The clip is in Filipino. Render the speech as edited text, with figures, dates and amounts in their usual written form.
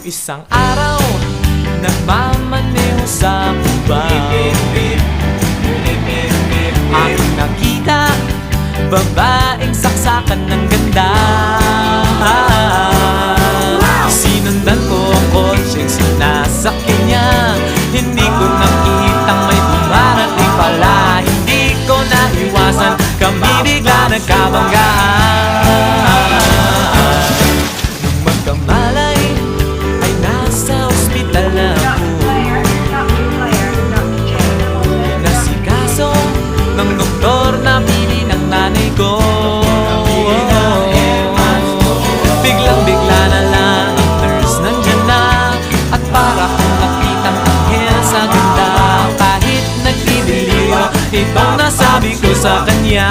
Isang araw, nagmamaneho sa Cubao, aking nakita, babaeng saksakan ng ganda. Sinundan ko ang kotse, sinasakyan niya. Hindi ko nakitang may dumarating pala. Hindi ko naiwasan, kami bigla nagkabanggaan. Nung magkamalay, ay nasa ospital na ako. Nasikaso ng doktor na pili ng nanay ko. Biglang-bigla na lang ang nurse nandyan na, at para kong nakitang anghel sa ganda. Kahit nagdidiliyo, itong nasabi ko sa kanya.